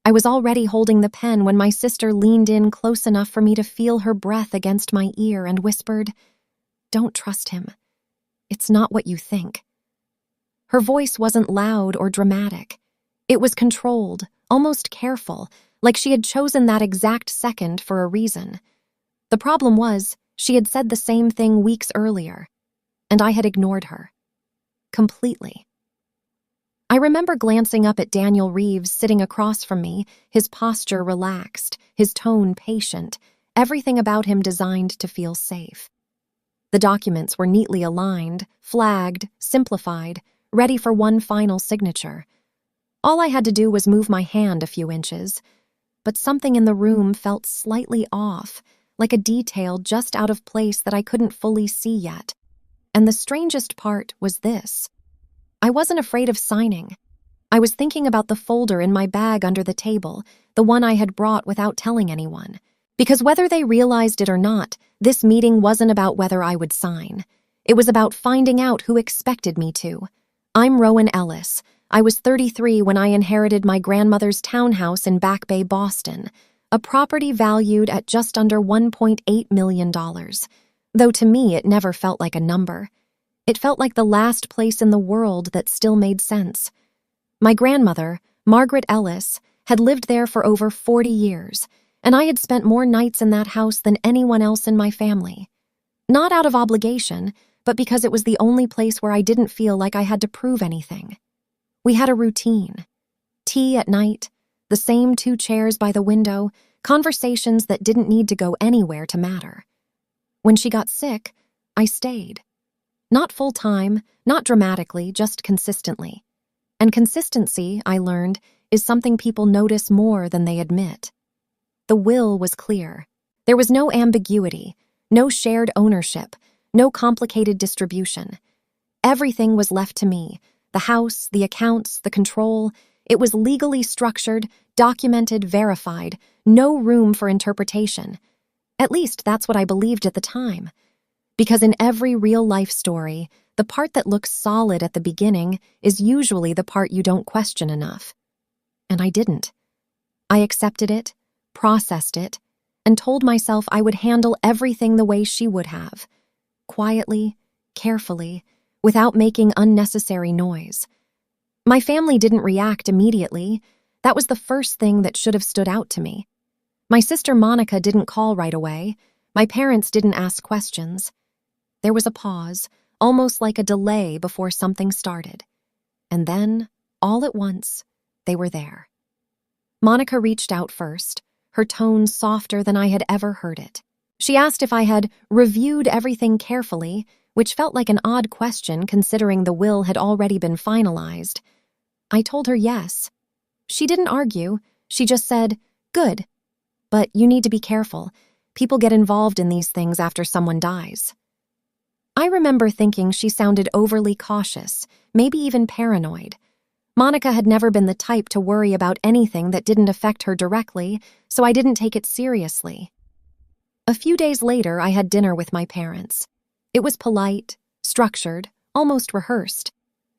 I was already holding the pen when my sister leaned in close enough for me to feel her breath against my ear and whispered, "Don't trust him. It's not what you think." Her voice wasn't loud or dramatic. It was controlled, almost careful, like she had chosen that exact second for a reason. The problem was, she had said the same thing weeks earlier, and I had ignored her. Completely. I remember glancing up at Daniel Reeves sitting across from me, his posture relaxed, his tone patient, everything about him designed to feel safe. The documents were neatly aligned, flagged, simplified, ready for one final signature. All I had to do was move my hand a few inches, but something in the room felt slightly off, like a detail just out of place that I couldn't fully see yet. And the strangest part was this. I wasn't afraid of signing. I was thinking about the folder in my bag under the table, the one I had brought without telling anyone. Because whether they realized it or not, this meeting wasn't about whether I would sign. It was about finding out who expected me to. I'm Rowan Ellis. I was 33 when I inherited my grandmother's townhouse in Back Bay, Boston, a property valued at just under $1.8 million. Though to me it never felt like a number. It felt like the last place in the world that still made sense. My grandmother, Margaret Ellis, had lived there for over 40 years, and I had spent more nights in that house than anyone else in my family. Not out of obligation, but because it was the only place where I didn't feel like I had to prove anything. We had a routine. Tea at night, the same 2 chairs by the window, conversations that didn't need to go anywhere to matter. When she got sick, I stayed. Not full-time, not dramatically, just consistently. And consistency, I learned, is something people notice more than they admit. The will was clear. There was no ambiguity, no shared ownership, no complicated distribution. Everything was left to me. The house, the accounts, the control. It was legally structured, documented, verified, no room for interpretation. At least that's what I believed at the time. Because in every real-life story, the part that looks solid at the beginning is usually the part you don't question enough. And I didn't. I accepted it, processed it, and told myself I would handle everything the way she would have. Quietly, carefully, without making unnecessary noise. My family didn't react immediately. That was the first thing that should have stood out to me. My sister Monica didn't call right away. My parents didn't ask questions. There was a pause, almost like a delay before something started. And then, all at once, they were there. Monica reached out first, her tone softer than I had ever heard it. She asked if I had reviewed everything carefully, which felt like an odd question considering the will had already been finalized. I told her yes. She didn't argue. She just said, "Good. But you need to be careful. People get involved in these things after someone dies." I remember thinking she sounded overly cautious, maybe even paranoid. Monica had never been the type to worry about anything that didn't affect her directly, so I didn't take it seriously. A few days later, I had dinner with my parents. It was polite, structured, almost rehearsed.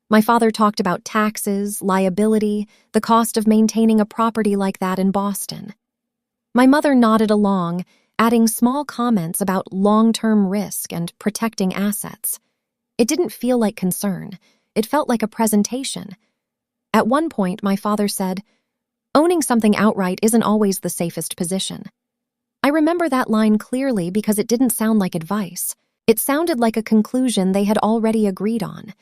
My father talked about taxes, liability, the cost of maintaining a property like that in Boston. My mother nodded along, adding small comments about long-term risk and protecting assets. It didn't feel like concern. It felt like a presentation. At one point, my father said, "Owning something outright isn't always the safest position." I remember that line clearly because it didn't sound like advice. It sounded like a conclusion they had already agreed on.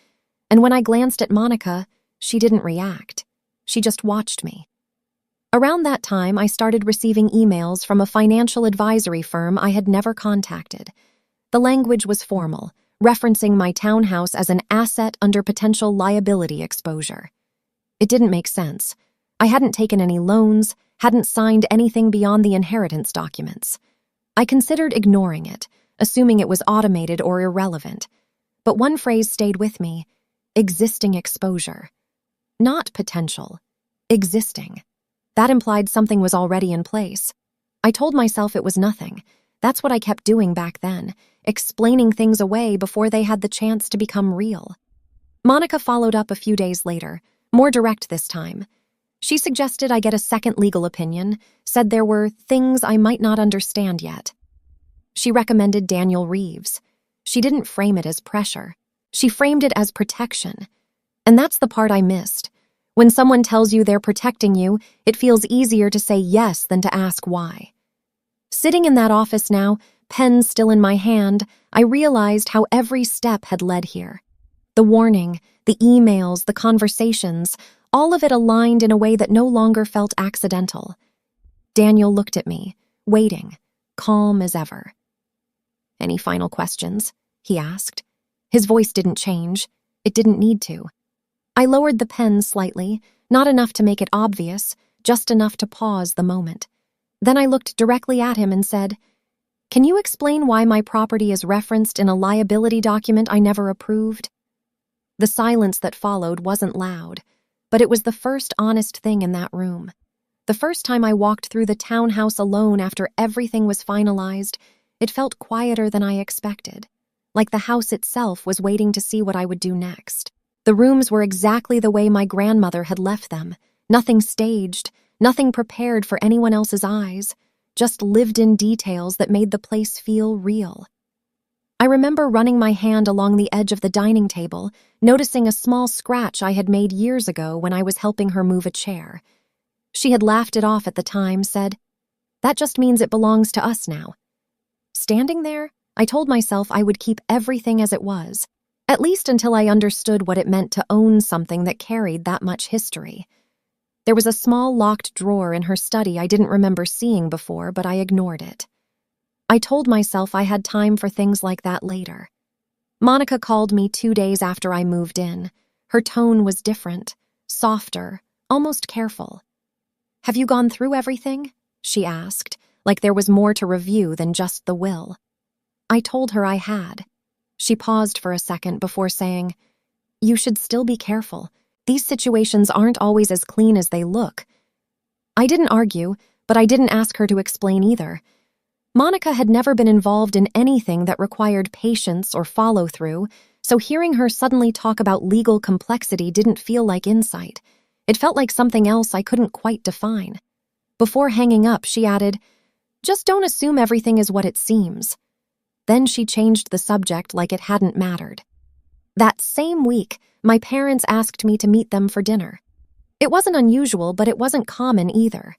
And when I glanced at Monica, she didn't react. She just watched me. Around that time, I started receiving emails from a financial advisory firm I had never contacted. The language was formal, referencing my townhouse as an asset under potential liability exposure. It didn't make sense. I hadn't taken any loans, hadn't signed anything beyond the inheritance documents. I considered ignoring it, assuming it was automated or irrelevant. But one phrase stayed with me: existing exposure. Not potential. Existing. That implied something was already in place. I told myself it was nothing. That's what I kept doing back then, explaining things away before they had the chance to become real. Monica followed up a few days later, more direct this time. She suggested I get a second legal opinion, said there were things I might not understand yet. She recommended Daniel Reeves. She didn't frame it as pressure. She framed it as protection. And that's the part I missed. When someone tells you they're protecting you, it feels easier to say yes than to ask why. Sitting in that office now, pen still in my hand, I realized how every step had led here. The warning, the emails, the conversations, all of it aligned in a way that no longer felt accidental. Daniel looked at me, waiting, calm as ever. "Any final questions?" he asked. His voice didn't change. It didn't need to. I lowered the pen slightly, not enough to make it obvious, just enough to pause the moment. Then I looked directly at him and said, "Can you explain why my property is referenced in a liability document I never approved?" The silence that followed wasn't loud, but it was the first honest thing in that room. The first time I walked through the townhouse alone after everything was finalized, it felt quieter than I expected, like the house itself was waiting to see what I would do next. The rooms were exactly the way my grandmother had left them, nothing staged, nothing prepared for anyone else's eyes, just lived-in details that made the place feel real. I remember running my hand along the edge of the dining table, noticing a small scratch I had made years ago when I was helping her move a chair. She had laughed it off at the time, said, "That just means it belongs to us now." Standing there, I told myself I would keep everything as it was, at least until I understood what it meant to own something that carried that much history. There was a small locked drawer in her study I didn't remember seeing before, but I ignored it. I told myself I had time for things like that later. Monica called me 2 days after I moved in. Her tone was different, softer, almost careful. "Have you gone through everything?" she asked, like there was more to review than just the will. I told her I had. She paused for a second before saying, "You should still be careful. These situations aren't always as clean as they look." I didn't argue, but I didn't ask her to explain either. Monica had never been involved in anything that required patience or follow-through, so hearing her suddenly talk about legal complexity didn't feel like insight. It felt like something else I couldn't quite define. Before hanging up, she added, "Just don't assume everything is what it seems." Then she changed the subject like it hadn't mattered. That same week, my parents asked me to meet them for dinner. It wasn't unusual, but it wasn't common either.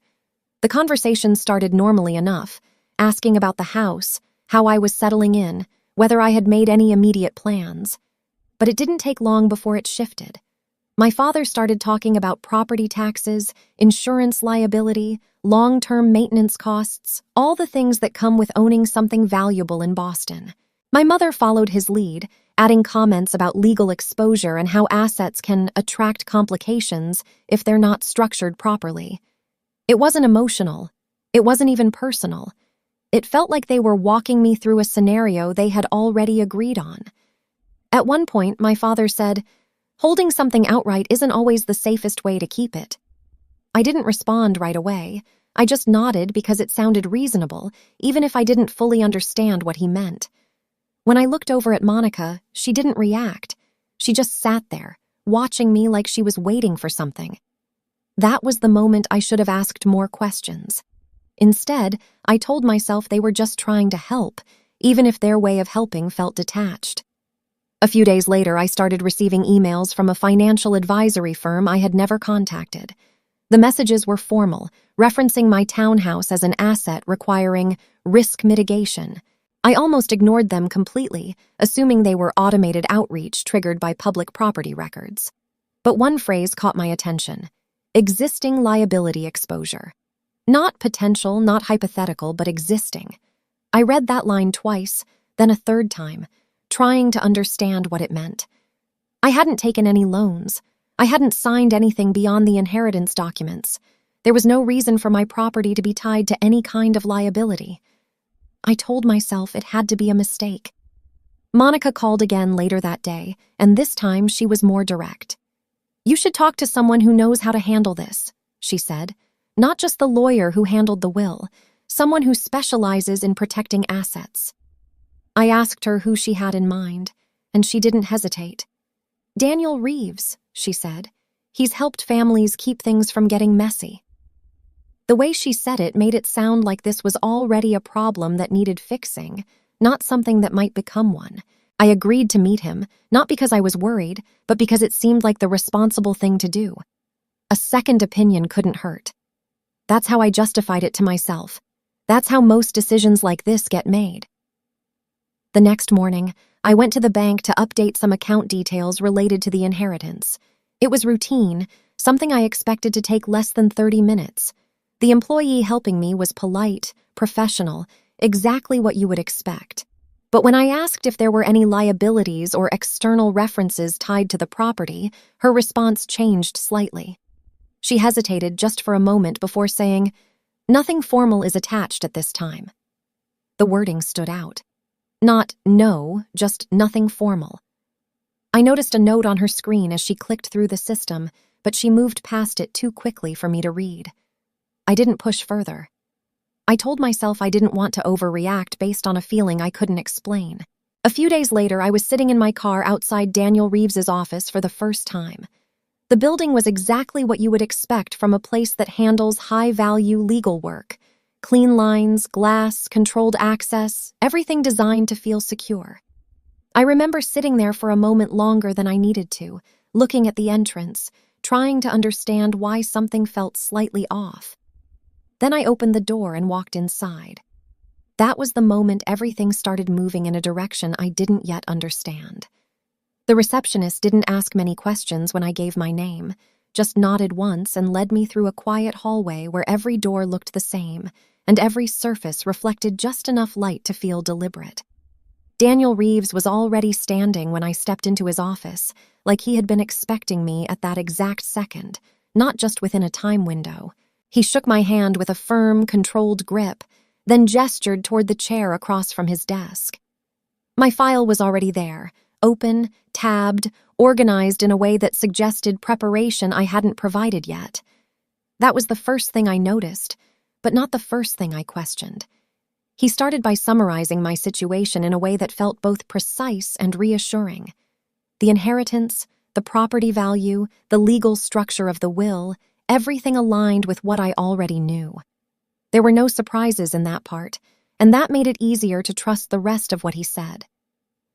The conversation started normally enough, asking about the house, how I was settling in, whether I had made any immediate plans. But it didn't take long before it shifted. My father started talking about property taxes, insurance liability, long-term maintenance costs, all the things that come with owning something valuable in Boston. My mother followed his lead, adding comments about legal exposure and how assets can attract complications if they're not structured properly. It wasn't emotional. It wasn't even personal. It felt like they were walking me through a scenario they had already agreed on. At one point, my father said, "Holding something outright isn't always the safest way to keep it." I didn't respond right away. I just nodded because it sounded reasonable, even if I didn't fully understand what he meant. When I looked over at Monica, she didn't react. She just sat there, watching me like she was waiting for something. That was the moment I should have asked more questions. Instead, I told myself they were just trying to help, even if their way of helping felt detached. A few days later, I started receiving emails from a financial advisory firm I had never contacted. The messages were formal, referencing my townhouse as an asset requiring risk mitigation. I almost ignored them completely, assuming they were automated outreach triggered by public property records. But one phrase caught my attention: existing liability exposure. Not potential, not hypothetical, but existing. I read that line twice, then a third time, trying to understand what it meant. I hadn't taken any loans. I hadn't signed anything beyond the inheritance documents. There was no reason for my property to be tied to any kind of liability. I told myself it had to be a mistake. Monica called again later that day, and this time she was more direct. "You should talk to someone who knows how to handle this," she said. "Not just the lawyer who handled the will, someone who specializes in protecting assets." I asked her who she had in mind, and she didn't hesitate. "Daniel Reeves," she said. He's helped families keep things from getting messy. The way she said it made it sound like this was already a problem that needed fixing, not something that might become one. I agreed to meet him, not because I was worried, but because it seemed like the responsible thing to do. A second opinion couldn't hurt. That's how I justified it to myself. That's how most decisions like this get made. The next morning, I went to the bank to update some account details related to the inheritance. It was routine, something I expected to take less than 30 minutes. The employee helping me was polite, professional, exactly what you would expect. But when I asked if there were any liabilities or external references tied to the property, her response changed slightly. She hesitated just for a moment before saying, "Nothing formal is attached at this time." The wording stood out. Not no, just nothing formal. I noticed a note on her screen as she clicked through the system, but she moved past it too quickly for me to read. I didn't push further. I told myself I didn't want to overreact based on a feeling I couldn't explain. A few days later, I was sitting in my car outside Daniel Reeves's office for the first time. The building was exactly what you would expect from a place that handles high-value legal work. Clean lines, glass, controlled access, everything designed to feel secure. I remember sitting there for a moment longer than I needed to, looking at the entrance, trying to understand why something felt slightly off. Then I opened the door and walked inside. That was the moment everything started moving in a direction I didn't yet understand. The receptionist didn't ask many questions when I gave my name, just nodded once and led me through a quiet hallway where every door looked the same, and every surface reflected just enough light to feel deliberate. Daniel Reeves was already standing when I stepped into his office, like he had been expecting me at that exact second, not just within a time window. He shook my hand with a firm, controlled grip, then gestured toward the chair across from his desk. My file was already there, open, tabbed, organized in a way that suggested preparation I hadn't provided yet. That was the first thing I noticed, but not the first thing I questioned. He started by summarizing my situation in a way that felt both precise and reassuring. The inheritance, the property value, the legal structure of the will, everything aligned with what I already knew. There were no surprises in that part, and that made it easier to trust the rest of what he said.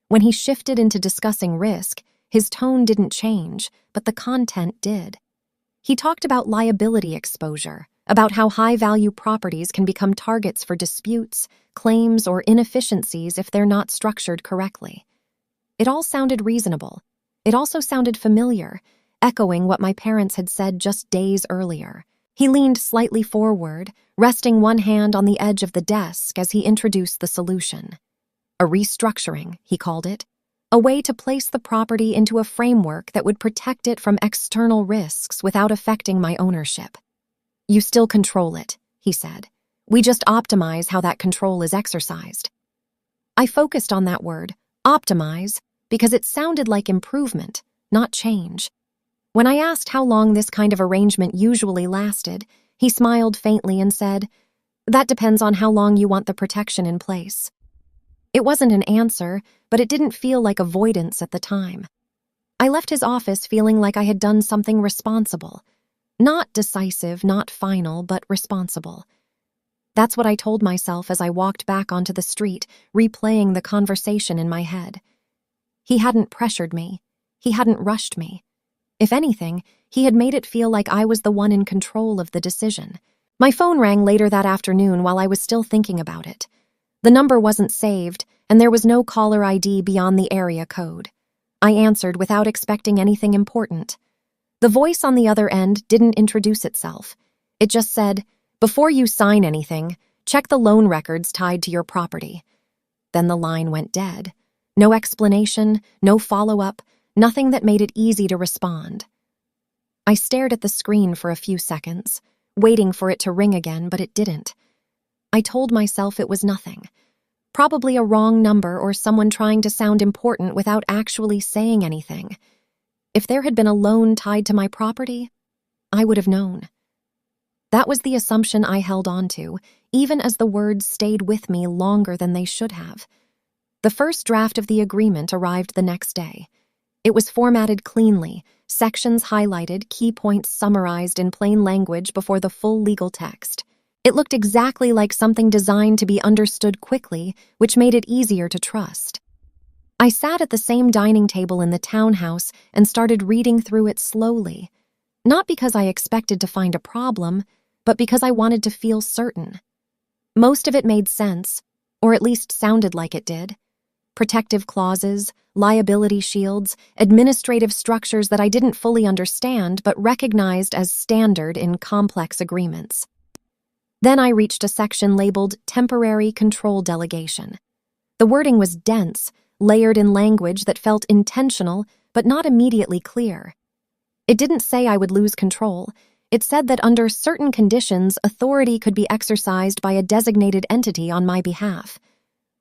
When he shifted into discussing risk, his tone didn't change, but the content did. He talked about liability exposure, about how high-value properties can become targets for disputes, claims, or inefficiencies if they're not structured correctly. It all sounded reasonable. It also sounded familiar, echoing what my parents had said just days earlier. He leaned slightly forward, resting one hand on the edge of the desk as he introduced the solution. A restructuring, he called it, a way to place the property into a framework that would protect it from external risks without affecting my ownership. "You still control it," he said. "We just optimize how that control is exercised." I focused on that word, optimize, because it sounded like improvement, not change. When I asked how long this kind of arrangement usually lasted, he smiled faintly and said, "That depends on how long you want the protection in place." It wasn't an answer, but it didn't feel like avoidance at the time. I left his office feeling like I had done something responsible. Not decisive, not final, but responsible. That's what I told myself as I walked back onto the street, replaying the conversation in my head. He hadn't pressured me. He hadn't rushed me. If anything, he had made it feel like I was the one in control of the decision. My phone rang later that afternoon while I was still thinking about it. The number wasn't saved, and there was no caller ID beyond the area code. I answered without expecting anything important. The voice on the other end didn't introduce itself. It just said, "Before you sign anything, check the loan records tied to your property." Then the line went dead. No explanation, no follow-up, nothing that made it easy to respond. I stared at the screen for a few seconds, waiting for it to ring again, but it didn't. I told myself it was nothing. Probably a wrong number or someone trying to sound important without actually saying anything. If there had been a loan tied to my property, I would have known. That was the assumption I held on to, even as the words stayed with me longer than they should have. The first draft of the agreement arrived the next day. It was formatted cleanly, sections highlighted, key points summarized in plain language before the full legal text. It looked exactly like something designed to be understood quickly, which made it easier to trust. I sat at the same dining table in the townhouse and started reading through it slowly, not because I expected to find a problem, but because I wanted to feel certain. Most of it made sense, or at least sounded like it did. Protective clauses, liability shields, administrative structures that I didn't fully understand but recognized as standard in complex agreements. Then I reached a section labeled Temporary Control Delegation. The wording was dense, layered in language that felt intentional but not immediately clear. It didn't say I would lose control. It said that under certain conditions, authority could be exercised by a designated entity on my behalf.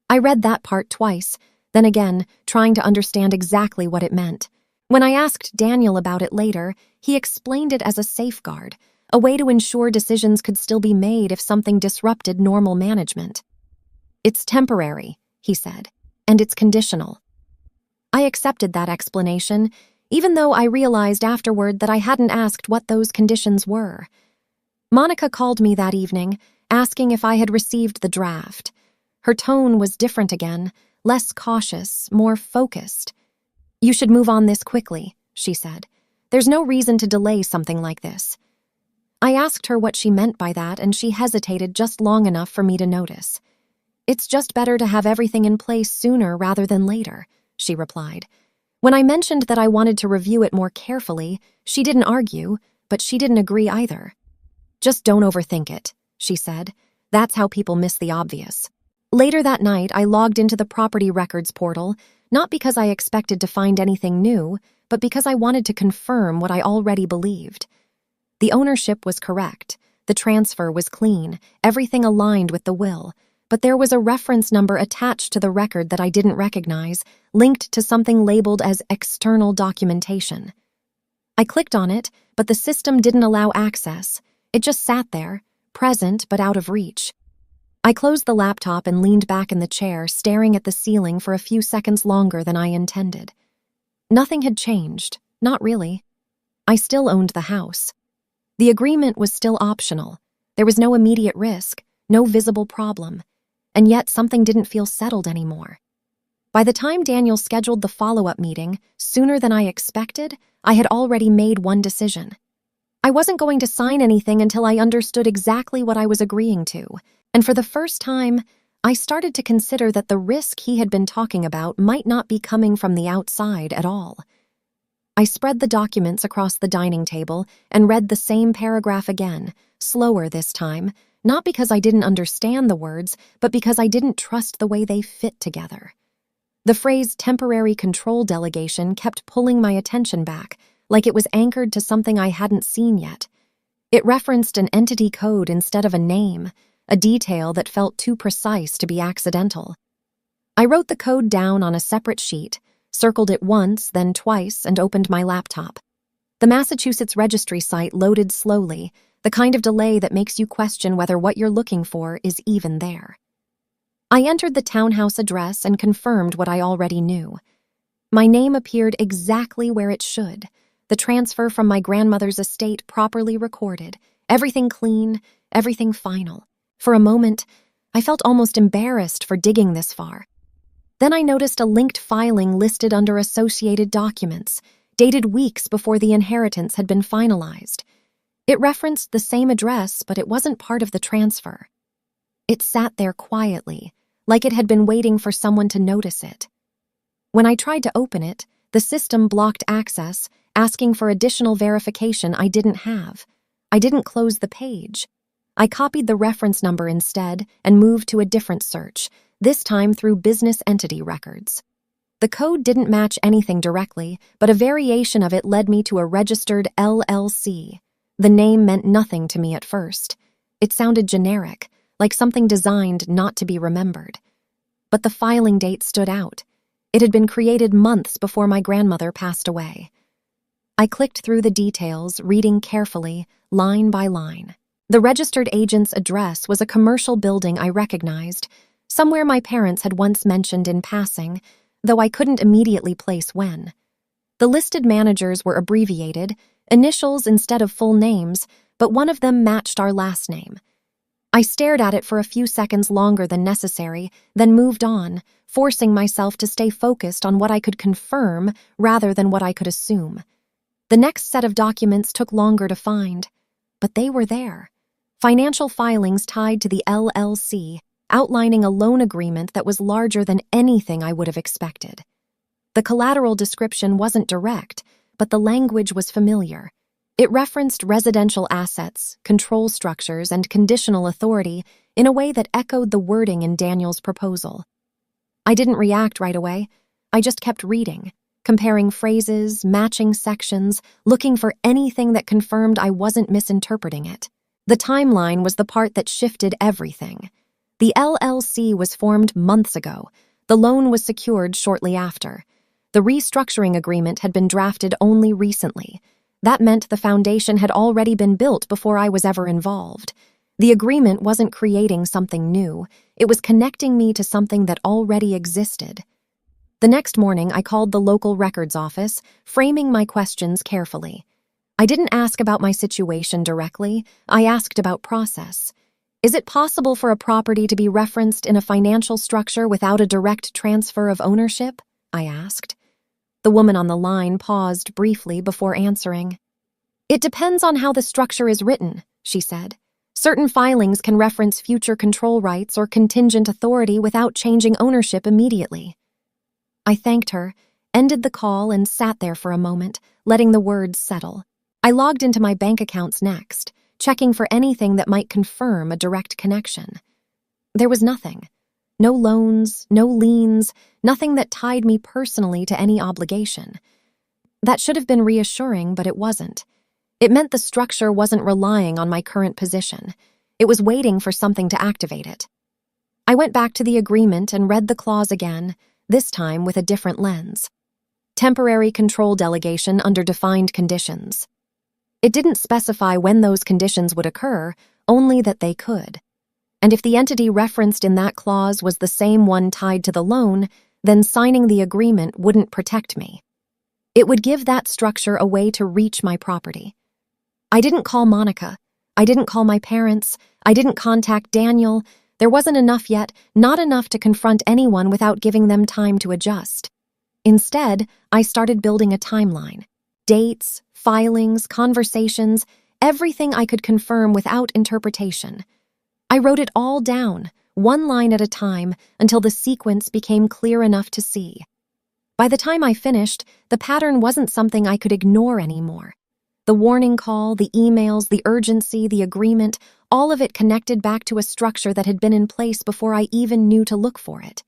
I read that part twice, then again, trying to understand exactly what it meant. When I asked Daniel about it later, he explained it as a safeguard, a way to ensure decisions could still be made if something disrupted normal management. "It's temporary," he said, "and it's conditional." I accepted that explanation, even though I realized afterward that I hadn't asked what those conditions were. Monica called me that evening, asking if I had received the draft. Her tone was different again, less cautious, more focused. "You should move on this quickly," she said. "There's no reason to delay something like this." I asked her what she meant by that, and she hesitated just long enough for me to notice. "It's just better to have everything in place sooner rather than later," she replied. When I mentioned that I wanted to review it more carefully, she didn't argue, but she didn't agree either. "Just don't overthink it," she said. "That's how people miss the obvious." Later that night, I logged into the property records portal, not because I expected to find anything new, but because I wanted to confirm what I already believed. The ownership was correct, the transfer was clean, everything aligned with the will, but there was a reference number attached to the record that I didn't recognize, linked to something labeled as external documentation. I clicked on it, but the system didn't allow access. It just sat there, present but out of reach. I closed the laptop and leaned back in the chair, staring at the ceiling for a few seconds longer than I intended. Nothing had changed, not really. I still owned the house. The agreement was still optional. There was no immediate risk, no visible problem, and yet something didn't feel settled anymore. By the time Daniel scheduled the follow-up meeting, sooner than I expected, I had already made one decision. I wasn't going to sign anything until I understood exactly what I was agreeing to, and for the first time, I started to consider that the risk he had been talking about might not be coming from the outside at all. I spread the documents across the dining table and read the same paragraph again, slower this time, not because I didn't understand the words, but because I didn't trust the way they fit together. The phrase temporary control delegation kept pulling my attention back, like it was anchored to something I hadn't seen yet. It referenced an entity code instead of a name, a detail that felt too precise to be accidental. I wrote the code down on a separate sheet, circled it once, then twice, and opened my laptop. The Massachusetts registry site loaded slowly, the kind of delay that makes you question whether what you're looking for is even there. I entered the townhouse address and confirmed what I already knew. My name appeared exactly where it should, the transfer from my grandmother's estate properly recorded, everything clean, everything final. For a moment, I felt almost embarrassed for digging this far. Then I noticed a linked filing listed under associated documents, dated weeks before the inheritance had been finalized. It referenced the same address, but it wasn't part of the transfer. It sat there quietly, like it had been waiting for someone to notice it. When I tried to open it, the system blocked access, asking for additional verification I didn't have. I didn't close the page. I copied the reference number instead and moved to a different search, this time through business entity records. The code didn't match anything directly, but a variation of it led me to a registered LLC. The name meant nothing to me at first. It sounded generic, like something designed not to be remembered. But the filing date stood out. It had been created months before my grandmother passed away. I clicked through the details, reading carefully, line by line. The registered agent's address was a commercial building I recognized, somewhere my parents had once mentioned in passing, though I couldn't immediately place when. The listed managers were abbreviated, initials instead of full names, but one of them matched our last name. I stared at it for a few seconds longer than necessary, then moved on, forcing myself to stay focused on what I could confirm rather than what I could assume. The next set of documents took longer to find, but they were there. Financial filings tied to the LLC, outlining a loan agreement that was larger than anything I would have expected. The collateral description wasn't direct, but the language was familiar. It referenced residential assets, control structures, and conditional authority in a way that echoed the wording in Daniel's proposal. I didn't react right away. I just kept reading, comparing phrases, matching sections, looking for anything that confirmed I wasn't misinterpreting it. The timeline was the part that shifted everything. The LLC was formed months ago. The loan was secured shortly after. The restructuring agreement had been drafted only recently. That meant the foundation had already been built before I was ever involved. The agreement wasn't creating something new. It was connecting me to something that already existed. The next morning, I called the local records office, framing my questions carefully. I didn't ask about my situation directly. I asked about process. Is it possible for a property to be referenced in a financial structure without a direct transfer of ownership? I asked. The woman on the line paused briefly before answering. It depends on how the structure is written, she said. Certain filings can reference future control rights or contingent authority without changing ownership immediately. I thanked her, ended the call, and sat there for a moment, letting the words settle. I logged into my bank accounts next, checking for anything that might confirm a direct connection. There was nothing. No loans, no liens, nothing that tied me personally to any obligation. That should have been reassuring, but it wasn't. It meant the structure wasn't relying on my current position. It was waiting for something to activate it. I went back to the agreement and read the clause again, this time with a different lens. Temporary control delegation under defined conditions. It didn't specify when those conditions would occur, only that they could. And if the entity referenced in that clause was the same one tied to the loan, then signing the agreement wouldn't protect me. It would give that structure a way to reach my property. I didn't call Monica. I didn't call my parents. I didn't contact Daniel. There wasn't enough yet, not enough to confront anyone without giving them time to adjust. Instead, I started building a timeline. Dates, filings, conversations, everything I could confirm without interpretation. I wrote it all down, one line at a time, until the sequence became clear enough to see. By the time I finished, the pattern wasn't something I could ignore anymore. The warning call, the emails, the urgency, the agreement, all of it connected back to a structure that had been in place before I even knew to look for it.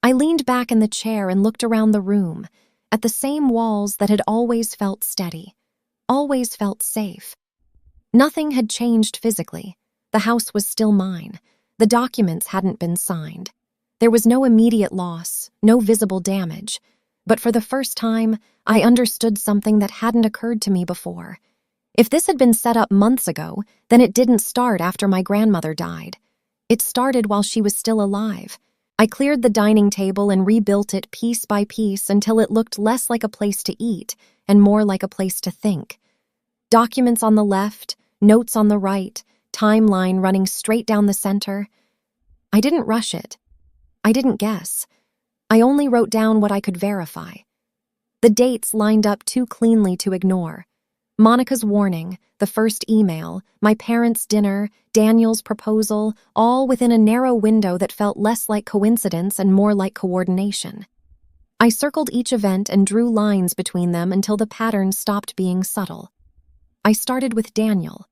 I leaned back in the chair and looked around the room, at the same walls that had always felt steady, always felt safe. Nothing had changed physically. The house was still mine. The documents hadn't been signed. There was no immediate loss, no visible damage. But for the first time, I understood something that hadn't occurred to me before. If this had been set up months ago, then it didn't start after my grandmother died. It started while she was still alive. I cleared the dining table and rebuilt it piece by piece until it looked less like a place to eat and more like a place to think. Documents on the left, notes on the right, timeline running straight down the center. I didn't rush it. I didn't guess. I only wrote down what I could verify. The dates lined up too cleanly to ignore. Monica's warning, the first email, my parents' dinner, Daniel's proposal, all within a narrow window that felt less like coincidence and more like coordination. I circled each event and drew lines between them until the pattern stopped being subtle. I started with Daniel.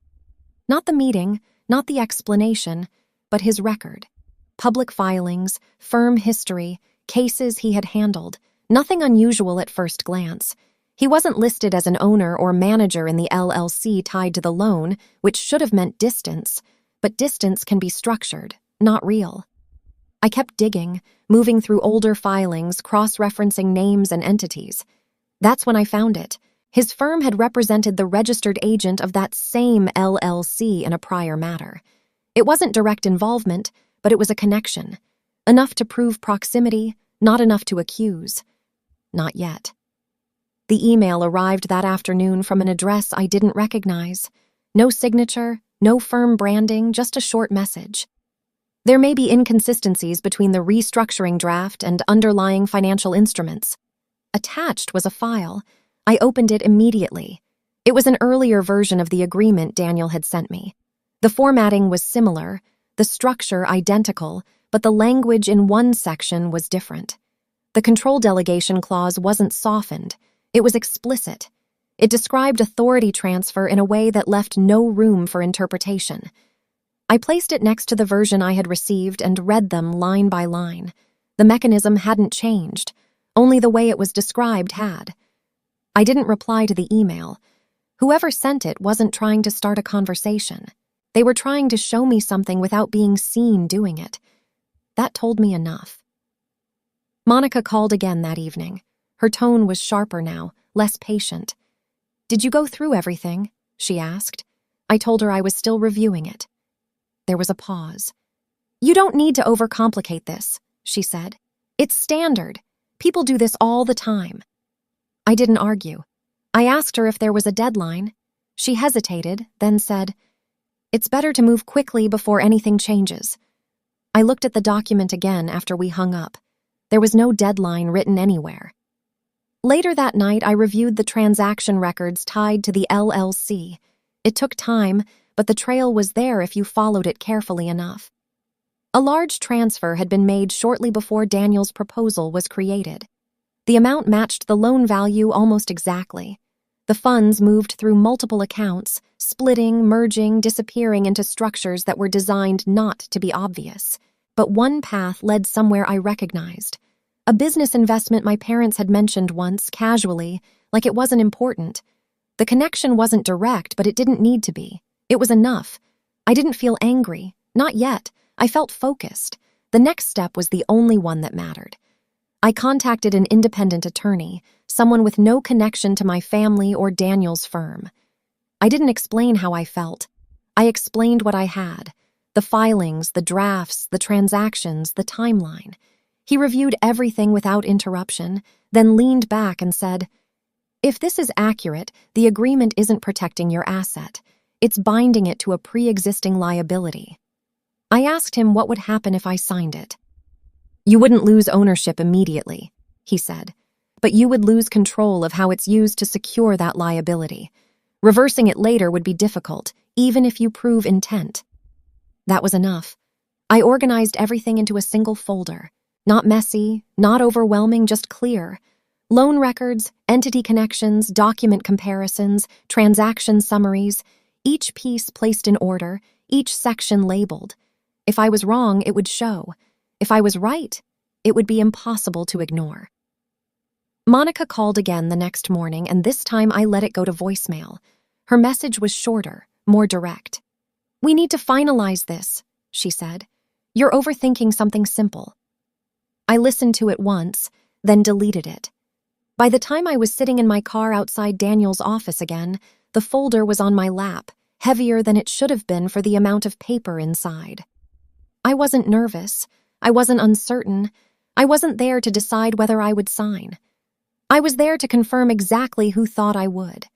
Not the meeting, not the explanation, but his record. Public filings, firm history, cases he had handled. Nothing unusual at first glance. He wasn't listed as an owner or manager in the LLC tied to the loan, which should have meant distance, but distance can be structured, not real. I kept digging, moving through older filings, cross-referencing names and entities. That's when I found it. His firm had represented the registered agent of that same LLC in a prior matter. It wasn't direct involvement, but it was a connection. Enough to prove proximity, not enough to accuse. Not yet. The email arrived that afternoon from an address I didn't recognize. No signature, no firm branding, just a short message. There may be inconsistencies between the restructuring draft and underlying financial instruments. Attached was a file. I opened it immediately. It was an earlier version of the agreement Daniel had sent me. The formatting was similar, the structure identical, but the language in one section was different. The control delegation clause wasn't softened. It was explicit. It described authority transfer in a way that left no room for interpretation. I placed it next to the version I had received and read them line by line. The mechanism hadn't changed. Only the way it was described had. I didn't reply to the email. Whoever sent it wasn't trying to start a conversation. They were trying to show me something without being seen doing it. That told me enough. Monica called again that evening. Her tone was sharper now, less patient. "Did you go through everything?" she asked. I told her I was still reviewing it. There was a pause. "You don't need to overcomplicate this," she said. "It's standard. People do this all the time." I didn't argue. I asked her if there was a deadline. She hesitated, then said, "It's better to move quickly before anything changes." I looked at the document again after we hung up. There was no deadline written anywhere. Later that night, I reviewed the transaction records tied to the LLC. It took time, but the trail was there if you followed it carefully enough. A large transfer had been made shortly before Daniel's proposal was created. The amount matched the loan value almost exactly. The funds moved through multiple accounts, splitting, merging, disappearing into structures that were designed not to be obvious. But one path led somewhere I recognized. A business investment my parents had mentioned once, casually, like it wasn't important. The connection wasn't direct, but it didn't need to be. It was enough. I didn't feel angry. Not yet. I felt focused. The next step was the only one that mattered. I contacted an independent attorney, someone with no connection to my family or Daniel's firm. I didn't explain how I felt. I explained what I had. The filings, the drafts, the transactions, the timeline. He reviewed everything without interruption, then leaned back and said, "If this is accurate, the agreement isn't protecting your asset. It's binding it to a pre-existing liability." I asked him what would happen if I signed it. "You wouldn't lose ownership immediately," he said, "but you would lose control of how it's used to secure that liability. Reversing it later would be difficult, even if you prove intent." That was enough. I organized everything into a single folder. Not messy, not overwhelming, just clear. Loan records, entity connections, document comparisons, transaction summaries, each piece placed in order, each section labeled. If I was wrong, it would show. If I was right, it would be impossible to ignore. Monica called again the next morning, and this time I let it go to voicemail. Her message was shorter, more direct. "We need to finalize this," she said. "You're overthinking something simple." I listened to it once, then deleted it. By the time I was sitting in my car outside Daniel's office again, the folder was on my lap, heavier than it should have been for the amount of paper inside. I wasn't nervous. I wasn't uncertain. I wasn't there to decide whether I would sign. I was there to confirm exactly who thought I would.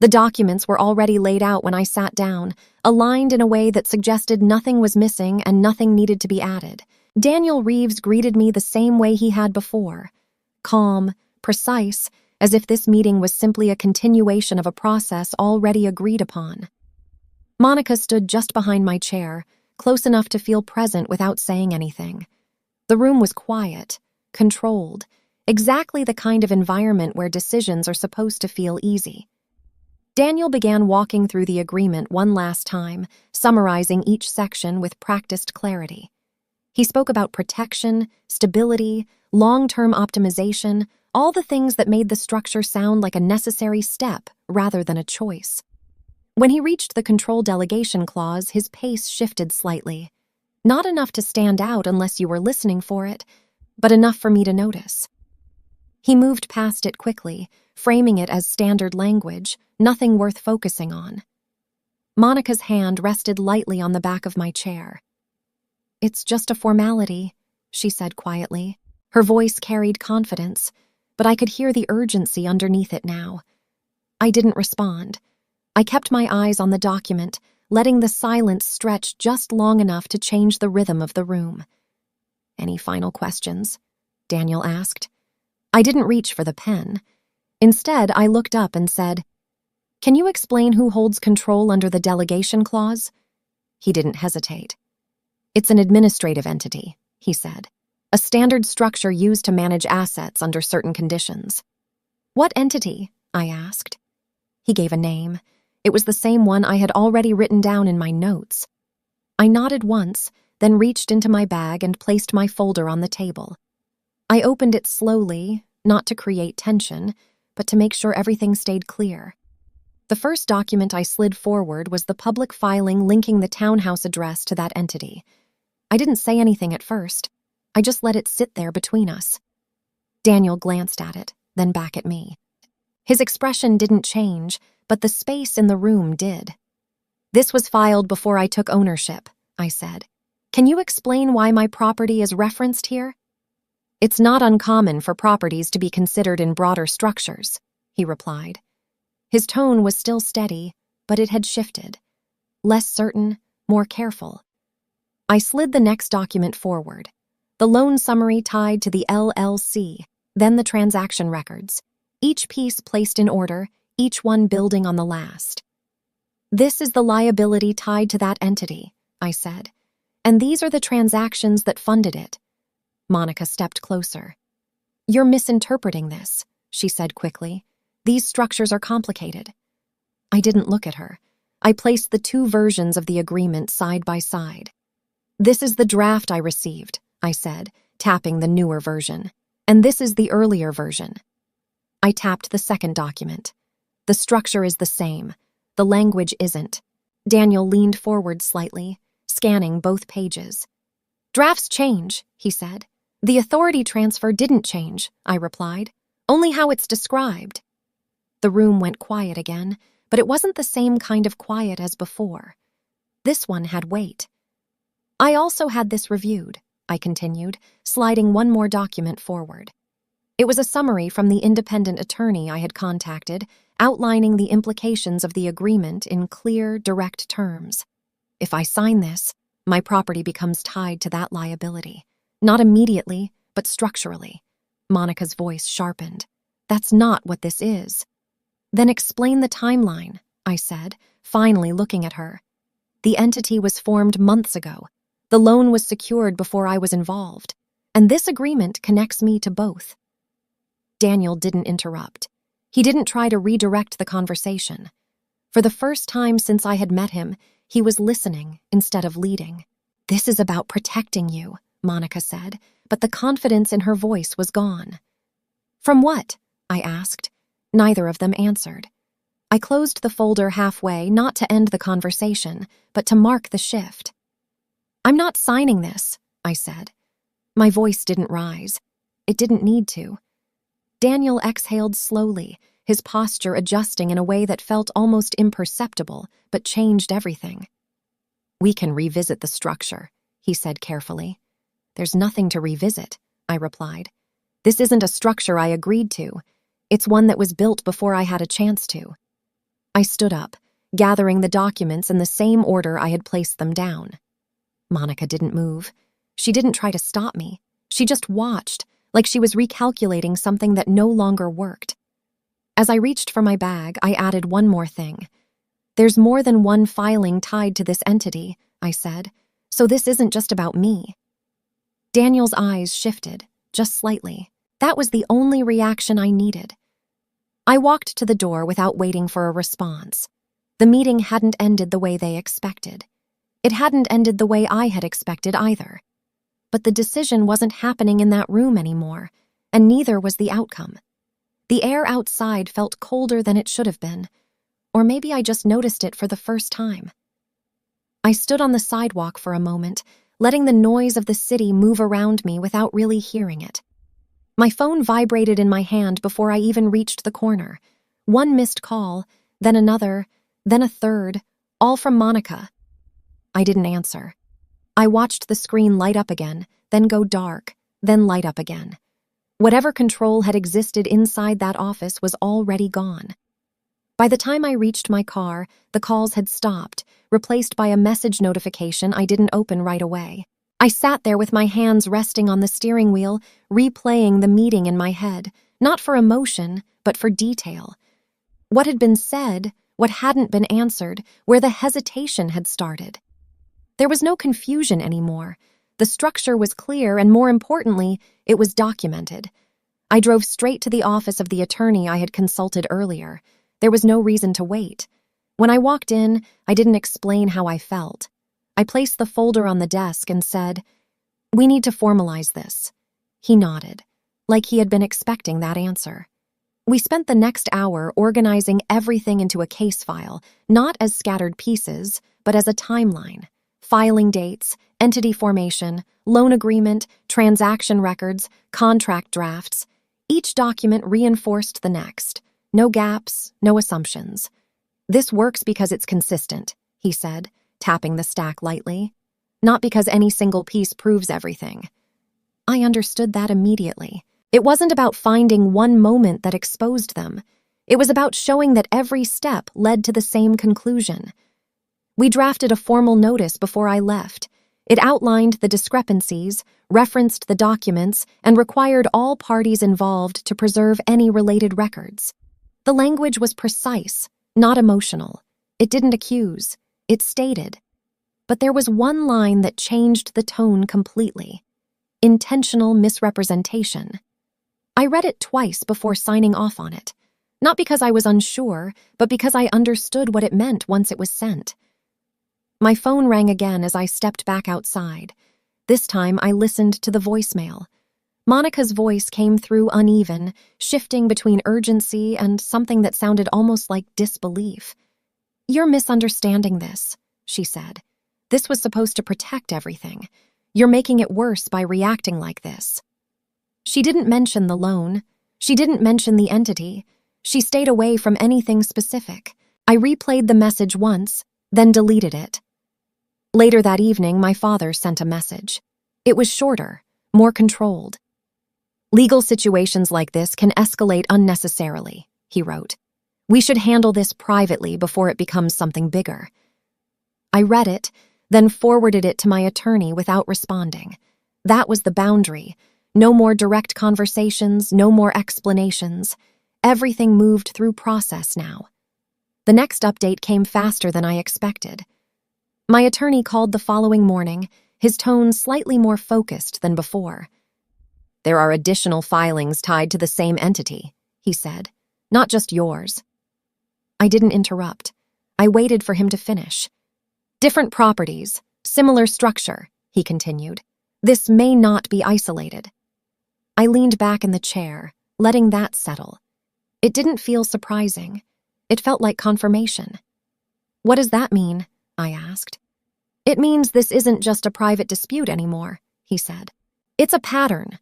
The documents were already laid out when I sat down, aligned in a way that suggested nothing was missing and nothing needed to be added. Daniel Reeves greeted me the same way he had before. Calm, precise, as if this meeting was simply a continuation of a process already agreed upon. Monica stood just behind my chair, close enough to feel present without saying anything. The room was quiet, controlled, exactly the kind of environment where decisions are supposed to feel easy. Daniel began walking through the agreement one last time, summarizing each section with practiced clarity. He spoke about protection, stability, long-term optimization, all the things that made the structure sound like a necessary step rather than a choice. When he reached the control delegation clause, his pace shifted slightly. Not enough to stand out unless you were listening for it, but enough for me to notice. He moved past it quickly, framing it as standard language, nothing worth focusing on. Monica's hand rested lightly on the back of my chair. "It's just a formality," she said quietly. Her voice carried confidence. but I could hear the urgency underneath it now. I didn't respond. I kept my eyes on the document, letting the silence stretch just long enough to change the rhythm of the room. "Any final questions?" Daniel asked. I didn't reach for the pen. Instead, I looked up and said, "Can you explain who holds control under the delegation clause?" He didn't hesitate. "It's an administrative entity," he said. "A standard structure used to manage assets under certain conditions." "What entity?" I asked. He gave a name. It was the same one I had already written down in my notes. I nodded once, then reached into my bag and placed my folder on the table. I opened it slowly, not to create tension, but to make sure everything stayed clear. The first document I slid forward was the public filing linking the townhouse address to that entity. I didn't say anything at first. I just let it sit there between us. Daniel glanced at it, then back at me. His expression didn't change, but the space in the room did. "This was filed before I took ownership," I said. "Can you explain why my property is referenced here?" "It's not uncommon for properties to be considered in broader structures," he replied. His tone was still steady, but it had shifted. Less certain, more careful. I slid the next document forward. The loan summary tied to the LLC, then the transaction records. Each piece placed in order, each one building on the last. "This is the liability tied to that entity," I said. "And these are the transactions that funded it." Monica stepped closer. "You're misinterpreting this," she said quickly. "These structures are complicated." I didn't look at her. I placed the two versions of the agreement side by side. "This is the draft I received," I said, tapping the newer version. "And this is the earlier version." I tapped the second document. The structure is the same. The language isn't. Daniel leaned forward slightly, scanning both pages. "Drafts change," he said. "The authority transfer didn't change," I replied. "Only how it's described." The room went quiet again, but it wasn't the same kind of quiet as before. This one had weight. "I also had this reviewed," I continued, sliding one more document forward. It was a summary from the independent attorney I had contacted, outlining the implications of the agreement in clear, direct terms. "If I sign this, my property becomes tied to that liability. Not immediately, but structurally." Monica's voice sharpened. "That's not what this is." "Then explain the timeline," I said, finally looking at her. "The entity was formed months ago. The loan was secured before I was involved. And this agreement connects me to both." Daniel didn't interrupt. He didn't try to redirect the conversation. For the first time since I had met him, he was listening instead of leading. "This is about protecting you," Monica said, but the confidence in her voice was gone. "From what?" I asked. Neither of them answered. I closed the folder halfway, not to end the conversation, but to mark the shift. "I'm not signing this," I said. My voice didn't rise. It didn't need to. Daniel exhaled slowly, his posture adjusting in a way that felt almost imperceptible, but changed everything. "We can revisit the structure," he said carefully. "There's nothing to revisit," I replied. "This isn't a structure I agreed to. It's one that was built before I had a chance to." I stood up, gathering the documents in the same order I had placed them down. Monica didn't move. She didn't try to stop me. She just watched, like she was recalculating something that no longer worked. As I reached for my bag, I added one more thing. "There's more than one filing tied to this entity," I said, "so this isn't just about me." Daniel's eyes shifted, just slightly. That was the only reaction I needed. I walked to the door without waiting for a response. The meeting hadn't ended the way they expected. It hadn't ended the way I had expected either. But the decision wasn't happening in that room anymore, and neither was the outcome. The air outside felt colder than it should have been, or maybe I just noticed it for the first time. I stood on the sidewalk for a moment, letting the noise of the city move around me without really hearing it. My phone vibrated in my hand before I even reached the corner. One missed call, then another, then a third, all from Monica. I didn't answer. I watched the screen light up again, then go dark, then light up again. Whatever control had existed inside that office was already gone. By the time I reached my car, the calls had stopped, replaced by a message notification I didn't open right away. I sat there with my hands resting on the steering wheel, replaying the meeting in my head, not for emotion, but for detail. What had been said, what hadn't been answered, where the hesitation had started. There was no confusion anymore. The structure was clear, and more importantly, it was documented. I drove straight to the office of the attorney I had consulted earlier. There was no reason to wait. When I walked in, I didn't explain how I felt. I placed the folder on the desk and said, "We need to formalize this." He nodded, like he had been expecting that answer. We spent the next hour organizing everything into a case file, not as scattered pieces, but as a timeline. Filing dates, entity formation, loan agreement, transaction records, contract drafts. Each document reinforced the next. No gaps, no assumptions. "This works because it's consistent," he said, tapping the stack lightly. "Not because any single piece proves everything." I understood that immediately. It wasn't about finding one moment that exposed them. It was about showing that every step led to the same conclusion. We drafted a formal notice before I left. It outlined the discrepancies, referenced the documents, and required all parties involved to preserve any related records. The language was precise, not emotional. It didn't accuse. It stated. But there was one line that changed the tone completely. Intentional misrepresentation. I read it twice before signing off on it. Not because I was unsure, but because I understood what it meant once it was sent. My phone rang again as I stepped back outside. This time I listened to the voicemail. Monica's voice came through uneven, shifting between urgency and something that sounded almost like disbelief. "You're misunderstanding this," she said. "This was supposed to protect everything. You're making it worse by reacting like this." She didn't mention the loan. She didn't mention the entity. She stayed away from anything specific. I replayed the message once, then deleted it. Later that evening, my father sent a message. It was shorter, more controlled. "Legal situations like this can escalate unnecessarily," he wrote. "We should handle this privately before it becomes something bigger." I read it, then forwarded it to my attorney without responding. That was the boundary. No more direct conversations, no more explanations. Everything moved through process now. The next update came faster than I expected. My attorney called the following morning, his tone slightly more focused than before. "There are additional filings tied to the same entity," he said, "not just yours." I didn't interrupt. I waited for him to finish. "Different properties, similar structure," he continued. "This may not be isolated." I leaned back in the chair, letting that settle. It didn't feel surprising. It felt like confirmation. "What does that mean?" I asked. "It means this isn't just a private dispute anymore," he said. "It's a pattern."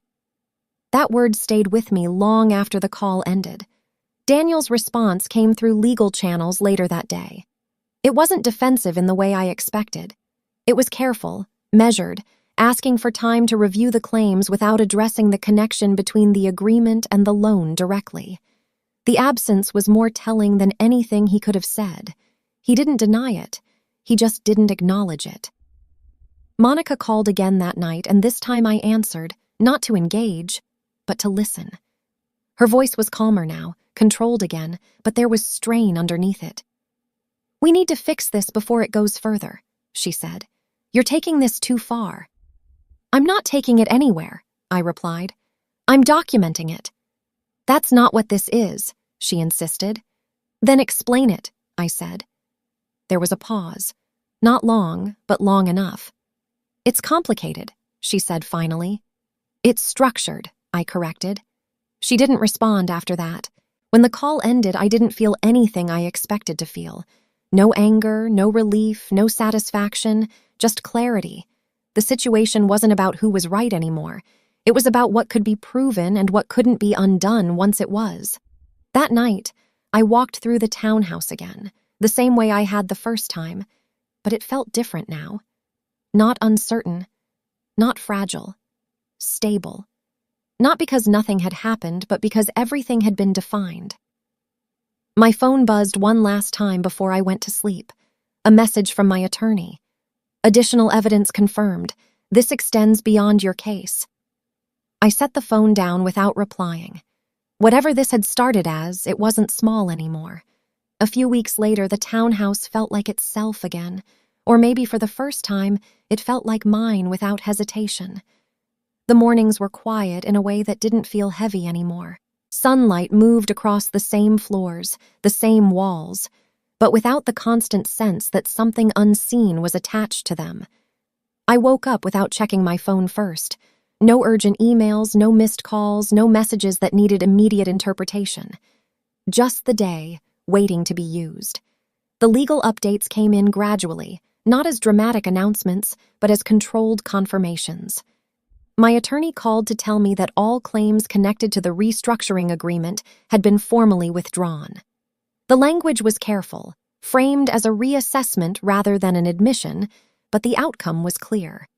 That word stayed with me long after the call ended. Daniel's response came through legal channels later that day. It wasn't defensive in the way I expected. It was careful, measured, asking for time to review the claims without addressing the connection between the agreement and the loan directly. The absence was more telling than anything he could have said. He didn't deny it. He just didn't acknowledge it. Monica called again that night, and this time I answered, not to engage, but to listen. Her voice was calmer now, controlled again, but there was strain underneath it. "We need to fix this before it goes further," she said. "You're taking this too far." "I'm not taking it anywhere," I replied. "I'm documenting it." "That's not what this is," she insisted. "Then explain it," I said. There was a pause. Not long, but long enough. "It's complicated," she said finally. "It's structured," I corrected. She didn't respond after that. When the call ended, I didn't feel anything I expected to feel. No anger, no relief, no satisfaction, just clarity. The situation wasn't about who was right anymore. It was about what could be proven and what couldn't be undone once it was. That night, I walked through the townhouse again, the same way I had the first time, but it felt different now. Not uncertain, not fragile, stable. Not because nothing had happened, but because everything had been defined. My phone buzzed one last time before I went to sleep. A message from my attorney. Additional evidence confirmed. This extends beyond your case. I set the phone down without replying. Whatever this had started as, it wasn't small anymore. A few weeks later, the townhouse felt like itself again, or maybe for the first time, it felt like mine without hesitation. The mornings were quiet in a way that didn't feel heavy anymore. Sunlight moved across the same floors, the same walls, but without the constant sense that something unseen was attached to them. I woke up without checking my phone first. No urgent emails, no missed calls, no messages that needed immediate interpretation. Just the day, waiting to be used. The legal updates came in gradually, not as dramatic announcements, but as controlled confirmations. My attorney called to tell me that all claims connected to the restructuring agreement had been formally withdrawn. The language was careful, framed as a reassessment rather than an admission, but the outcome was clear.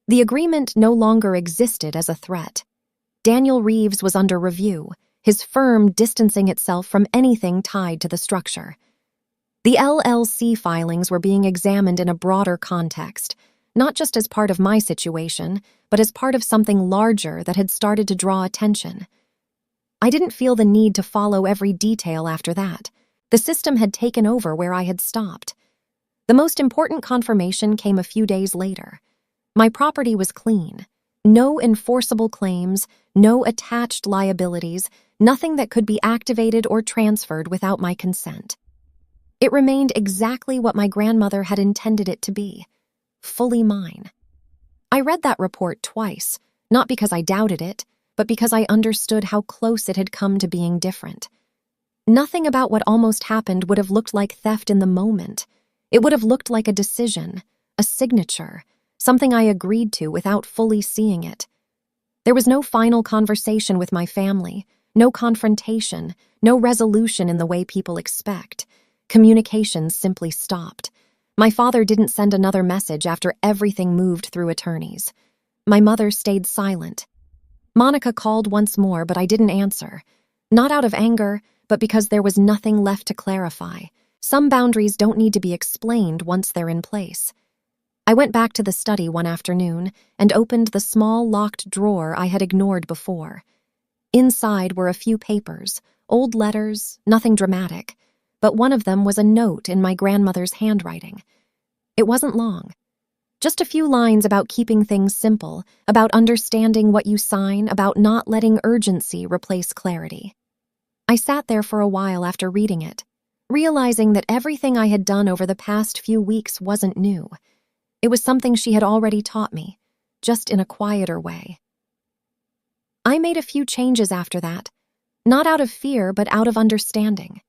The agreement no longer existed as a threat. Daniel Reeves was under review, his firm distancing itself from anything tied to the structure. The LLC filings were being examined in a broader context, not just as part of my situation, but as part of something larger that had started to draw attention. I didn't feel the need to follow every detail after that. The system had taken over where I had stopped. The most important confirmation came a few days later. My property was clean. No enforceable claims, no attached liabilities, nothing that could be activated or transferred without my consent. It remained exactly what my grandmother had intended it to be, fully mine. I read that report twice, not because I doubted it, but because I understood how close it had come to being different. Nothing about what almost happened would have looked like theft in the moment. It would have looked like a decision, a signature, something I agreed to without fully seeing it. There was no final conversation with my family, no confrontation, no resolution in the way people expect. Communications simply stopped. My father didn't send another message after everything moved through attorneys. My mother stayed silent. Monica called once more, but I didn't answer. Not out of anger, but because there was nothing left to clarify. Some boundaries don't need to be explained once they're in place. I went back to the study one afternoon and opened the small locked drawer I had ignored before. Inside were a few papers, old letters, nothing dramatic, but one of them was a note in my grandmother's handwriting. It wasn't long. Just a few lines about keeping things simple, about understanding what you sign, about not letting urgency replace clarity. I sat there for a while after reading it, realizing that everything I had done over the past few weeks wasn't new. It was something she had already taught me, just in a quieter way. I made a few changes after that, not out of fear but out of understanding.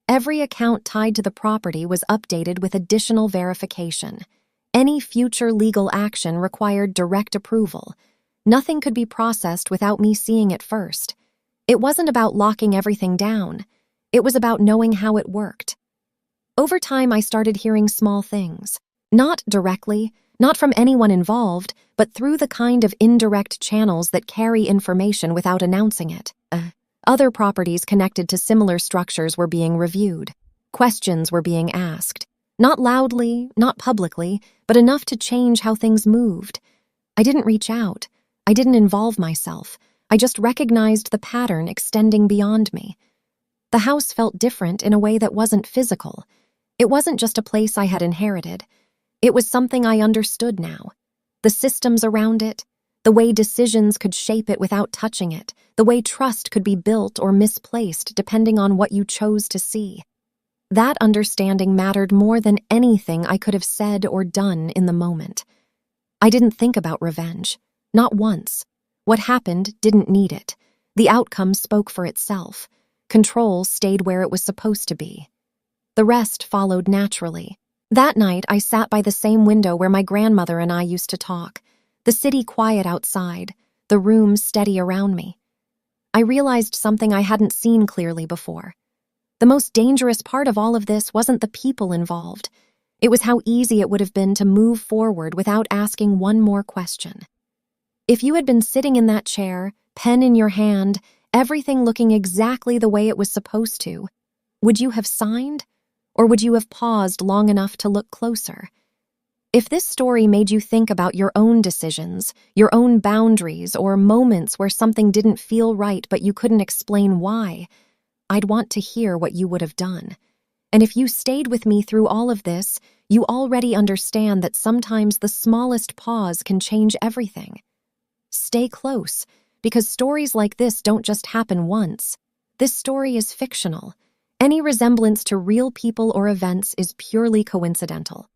Every account tied to the property was updated with additional verification. Any future legal action required direct approval. Nothing could be processed without me seeing it first. It wasn't about locking everything down. It was about knowing how it worked. Over time, I started hearing small things. Not directly, not from anyone involved, but through the kind of indirect channels that carry information without announcing it. Other properties connected to similar structures were being reviewed. Questions were being asked. Not loudly, not publicly, but enough to change how things moved. I didn't reach out. I didn't involve myself. I just recognized the pattern extending beyond me. The house felt different in a way that wasn't physical. It wasn't just a place I had inherited. It was something I understood now. The systems around it, the way decisions could shape it without touching it, the way trust could be built or misplaced depending on what you chose to see. That understanding mattered more than anything I could have said or done in the moment. I didn't think about revenge. Not once. What happened didn't need it. The outcome spoke for itself. Control stayed where it was supposed to be. The rest followed naturally. That night, I sat by the same window where my grandmother and I used to talk. The city quiet outside, the room steady around me. I realized something I hadn't seen clearly before. The most dangerous part of all of this wasn't the people involved. It was how easy it would have been to move forward without asking one more question. If you had been sitting in that chair, pen in your hand, everything looking exactly the way it was supposed to. Would you have signed? Or would you have paused long enough to look closer? If this story made you think about your own decisions, your own boundaries, or moments where something didn't feel right but you couldn't explain why, I'd want to hear what you would have done. And if you stayed with me through all of this, you already understand that sometimes the smallest pause can change everything. Stay close, because stories like this don't just happen once. This story is fictional. Any resemblance to real people or events is purely coincidental.